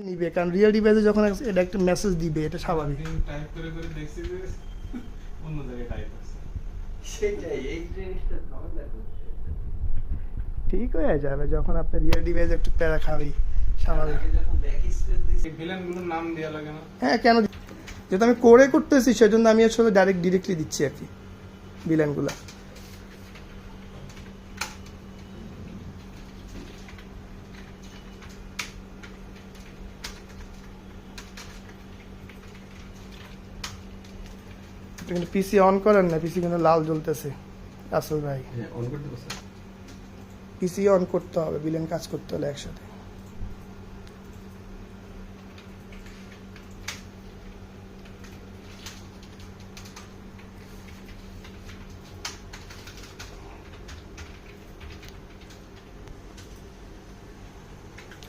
নিবে, কারণ রিয়েল ডিভাইসে যখন এটা একটা মেসেজ দিবে, এটা স্বাভাবিক। টাইপ করে করে দেখছি যে অন্য জায়গায় টাইপ আছে। সেটাই, এই জিনিসটা ঝামেলা করছে। ঠিক হয়ে যাবে যখন আপনি রিয়েল ডিভাইসে একটু প্যারা খাবি, স্বাভাবিক। আগে যখন ব্যাক স্পেস দিছি, এই ভিলেনগুলোর নাম দেয়া লাগে না? হ্যাঁ, কেন, যেহেতু আমি করে করতেছি সেজন্য আমি আসলে ডিরেক্টলি দিচ্ছি আর কি ভিলেনগুলা। কিন্তু পিসি অন করেন না, পিসি কিন্তু লাল জ্বলতেছে আসল ভাই। হ্যাঁ অন করতে বসে। পিসি অন করতে হবে ভিলেন কাজ করতে হলে একসাথে।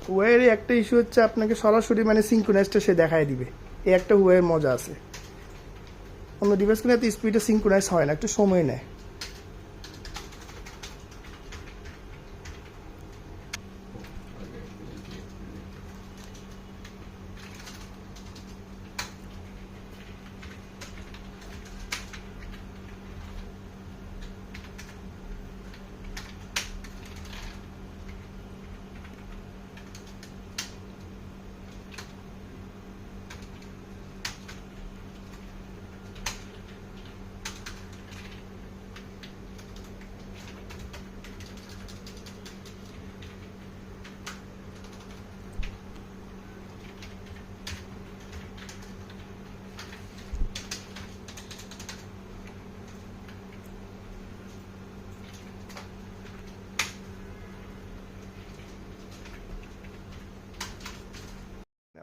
হুয়ের একটা ইস্যু হচ্ছে আপনাকে সরাসরি মানে সিঙ্ক্রোনাইজটা সে দেখায় দিবে, এই একটা হুয়ের মজা আছে। অন্য ডিভাইস কিনে এত স্পিডে সিঙ্ক্রোনাইজ হয় না, একটু সময় নেয়।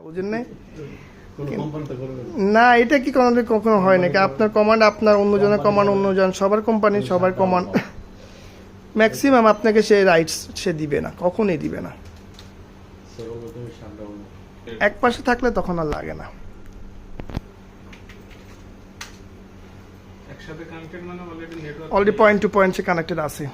বুঝেন নাই? না, এটা কি কখনো হয় নাকি? আপনার কমান্ড আপনার, অন্যজনের কমান্ড অন্যজন, সবার কোম্পানি সবার কমান্ড ম্যাক্সিমাম আপনাকে সে রাইটস সে দিবে না, কখনোই দিবে না। এক পাশে থাকলে তখন আর লাগে না। একসাথে কানেক্টেড মানে already network already point to point সে কানেক্টেড আছে।